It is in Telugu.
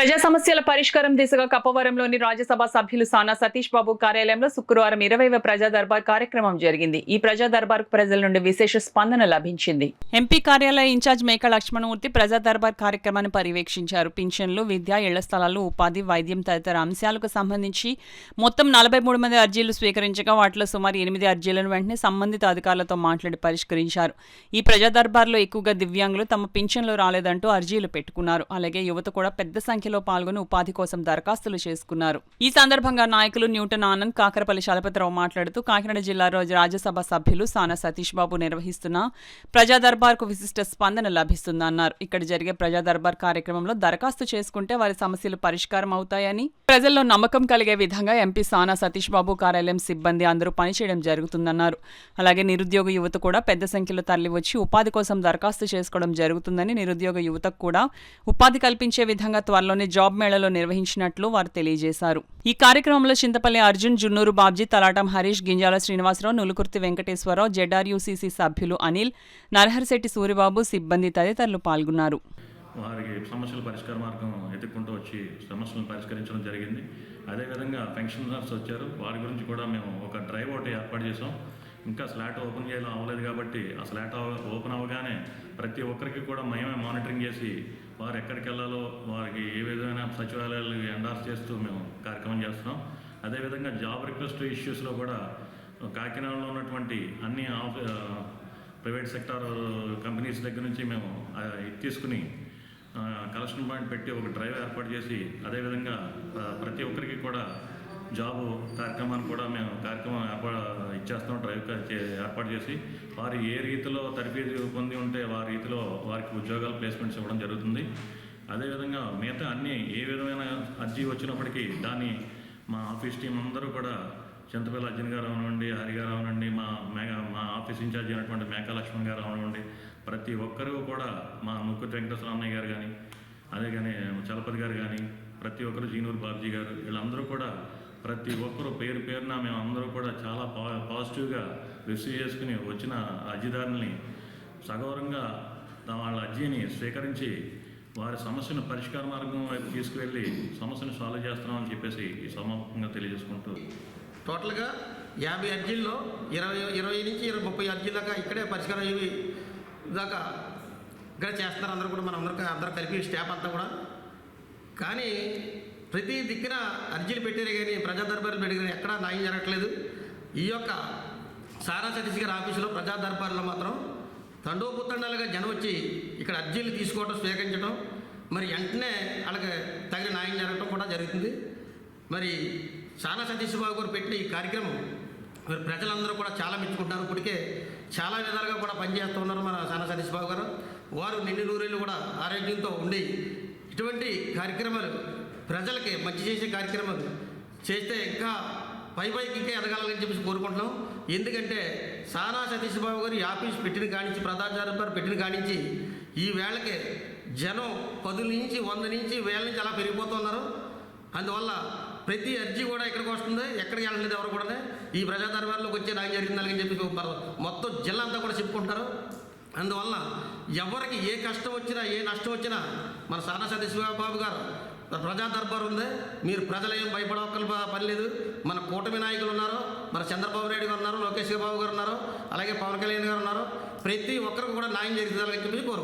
ప్రజా సమస్యల పరిష్కారం దిశగా కప్పవరంలోని రాజ్యసభ సభ్యులు సానా సతీష్ బాబు కార్యాలయంలో శుక్రవారం 20వ ప్రజా దర్బార్ కార్యక్రమం జరిగింది. ఈ ప్రజా దర్బార్ ప్రజల నుండి విశేష స్పందన లభించింది. ఎంపీ కార్యాలయ ఇన్ఛార్జ్ మేక లక్ష్మణమూర్తి ప్రజా దర్బార్ కార్యక్రమాన్ని పర్యవేక్షించారు. పింఛన్లు, విద్య, ఇళ్ల స్థలాలు, ఉపాధి, వైద్యం తదితర అంశాలకు సంబంధించి మొత్తం 43 మంది అర్జీలు స్వీకరించగా వాటిలో సుమారు 8 అర్జీలను వెంటనే సంబంధిత అధికారులతో మాట్లాడి పరిష్కరించారు. ఈ ప్రజా దర్బార్లో ఎక్కువగా దివ్యాంగులు తమ పింఛన్లు రాలేదంటూ అర్జీలు పెట్టుకున్నారు. అలాగే యువత కూడా పెద్ద సంఖ్యలో పాల్గొని ఉపాధి కోసం దరఖాస్తులు చేసుకున్నారు. ఈ సందర్భంగా నాయకులు న్యూటన్ ఆనంద్, కాకరపల్లి చలపతిరావు మాట్లాడుతూ కాకినాడ జిల్లాలో రాజ్యసభ సభ్యులు సానా సతీష్ బాబు నిర్వహిస్తున్న ప్రజా దర్బార్కు విశిష్ట స్పందన లభిస్తుందన్నారు. ఇక్కడ జరిగే ప్రజా దర్బార్ కార్యక్రమంలో దరఖాస్తు చేసుకుంటే వారి సమస్యలు పరిష్కారం అవుతాయని, ప్రజల్లో నమ్మకం కలిగే విధంగా ఎంపీ సానా సతీష్ బాబు కార్యాలయం సిబ్బంది అందరూ పనిచేయడం జరుగుతుందన్నారు. అలాగే నిరుద్యోగ యువత కూడా పెద్ద సంఖ్యలో తరలివచ్చి ఉపాధి కోసం దరఖాస్తు చేసుకోవడం జరుగుతుందని, నిరుద్యోగ యువతకు కూడా ఉపాధి కల్పించే విధంగా త్వరలోనే జాబ్ మేళలో నిర్వహించినట్లు వారు తెలియజేశారు. ఈ కార్యక్రమంలో చింతపల్లి అర్జున్, జున్నూరు బాబ్జీ, తలాటం హరీష్, గింజాల శ్రీనివాసరావు, నులుకుర్తి వెంకటేశ్వరరావు, జెడ్ఆర్యూసీసీ సభ్యులు అనిల్, నరహరిశెట్టి సూరిబాబు, సిబ్బంది తదితరులు పాల్గొన్నారు. వారికి సమస్యల పరిష్కార మార్గం ఎదుర్కొంటూ వచ్చి సమస్యలను పరిష్కరించడం జరిగింది. అదేవిధంగా పెన్షనర్స్ వచ్చారు, వారి గురించి కూడా మేము ఒక డ్రైవ్ ఒకటి ఏర్పాటు చేసాం. ఇంకా స్లాట్ ఓపెన్ చేయడం అవ్వలేదు కాబట్టి ఆ స్లాట్ ఓపెన్ అవ్వగానే ప్రతి ఒక్కరికి కూడా మేమే మానిటరింగ్ చేసి వారు ఎక్కడికి వెళ్ళాలో వారికి ఏ విధమైన సచివాలయాలు ఎండార్స్ చేస్తూ మేము కార్యక్రమం చేస్తున్నాం. అదేవిధంగా జాబ్ రిక్వెస్ట్ ఇష్యూస్లో కూడా కాకినాడలో ఉన్నటువంటి అన్ని ప్రైవేట్ సెక్టార్ కంపెనీస్ దగ్గర నుంచి మేము తీసుకుని కలెక్షన్ పాయింట్ పెట్టి ఒక డ్రైవ్ ఏర్పాటు చేసి అదేవిధంగా ప్రతి ఒక్కరికి కూడా జాబు కార్యక్రమాన్ని కూడా మేము ఇచ్చేస్తాం. డ్రైవ్ ఏర్పాటు చేసి వారు ఏ రీతిలో తరఫీదు పొంది ఉంటే వారి రీతిలో వారికి ఉద్యోగాల ప్లేస్మెంట్స్ ఇవ్వడం జరుగుతుంది. అదేవిధంగా మిగతా అన్ని ఏ విధమైన అర్జీ వచ్చినప్పటికీ దాన్ని మా ఆఫీస్ టీం అందరూ కూడా చింతపల్లి అర్జున్ గారు అవనండి, హరి గారు అవనండి, మా ఆఫీస్ ఇన్ఛార్జ్ అయినటువంటి మేకా లక్ష్మణ్ గారు అవనండి, ప్రతి ఒక్కరూ కూడా మా ముక్కుతి వెంకటేశ్వరరామయ్య గారు కానీ అదే కానీ చలపతి గారు కానీ ప్రతి ఒక్కరు జీనూరు బాబ్జీ గారు వీళ్ళందరూ కూడా ప్రతి ఒక్కరూ పేరు పేరున మేము అందరూ కూడా చాలా పాజిటివ్గా రిసీవ్ చేసుకుని వచ్చిన అర్జీదారుల్ని సగౌరవంగా వాళ్ళ అర్జీని స్వీకరించి వారి సమస్యను పరిష్కార మార్గం వైపు తీసుకువెళ్ళి సమస్యను సాల్వ్ చేస్తున్నామని చెప్పేసి ఈ సమాపంగా తెలియజేసుకుంటూ టోటల్గా 50 అర్జీల్లో 20 నుంచి 30 అర్జీల దాకా ఇక్కడే పరిష్కారం అయ్యి దాకా ఇక్కడ చేస్తున్నారు. అందరూ కూడా అందరూ కలిపి స్టాఫ్ అంతా కూడా. కానీ ప్రతి దిక్కున అర్జీలు పెట్టారు కానీ ప్రజా దర్బార్లు పెట్టారు ఎక్కడా న్యాయం జరగట్లేదు. ఈ యొక్క సానా సతీష్ గారి ఆఫీసులో ప్రజా దర్బార్లో మాత్రం తండోపుతండాలుగా జనం వచ్చి ఇక్కడ అర్జీలు తీసుకోవడం, స్వీకరించడం, మరి వెంటనే వాళ్ళకి తగిన న్యాయం జరగడం కూడా జరుగుతుంది. మరి సానా సతీష్ బాబు గారు పెట్టిన ఈ కార్యక్రమం మరి ప్రజలందరూ కూడా చాలా మెచ్చుకుంటున్నారు. ఇప్పటికే చాలా విధాలుగా కూడా పనిచేస్తూ ఉన్నారు మన సానా సతీష్ బాబు గారు. వారు నిండు నూరేళ్ళు కూడా ఆరోగ్యంతో ఉండి ఇటువంటి కార్యక్రమాలు ప్రజలకి మంచి చేసే కార్యక్రమాలు చేస్తే ఇంకా పైకి ఇంకా ఎదగాలని చెప్పేసి కోరుకుంటున్నాం. ఎందుకంటే సానా సతీష్ బాబు గారు ఈ ఆఫీస్ పెట్టిన కానించి, ప్రజా దర్బార్ పెట్టిన కానించి ఈ వేళకి జనం 10 నుంచి 100 నుంచి 1000 నుంచి అలా పెరిగిపోతున్నారు. అందువల్ల ప్రతి అర్జీ కూడా ఇక్కడికి వస్తుంది, ఎక్కడికి వెళ్ళలేదు ఎవరు కూడా. ఈ ప్రజా దర్బార్లోకి వచ్చే నాకు జరిగిందని చెప్పి మొత్తం జిల్లా అంతా కూడా చెప్పుకుంటారు. అందువల్ల ఎవరికి ఏ కష్టం వచ్చినా ఏ నష్టం వచ్చినా మన సానా సతీష్ బాబు గారు ప్రజా దర్బార్ ఉంది. మీరు ప్రజలు ఏం భయపడవక్కల పని లేదు. మన కూటమి నాయకులు ఉన్నారు, మన చంద్రబాబు నాయుడు గారు ఉన్నారు, లోకేష్ బాబు గారు ఉన్నారు, అలాగే పవన్ కళ్యాణ్ గారు ఉన్నారు. ప్రతి ఒక్కరికి కూడా న్యాయం జరుగుతుందని చెప్పి కోరుకుంటున్నారు.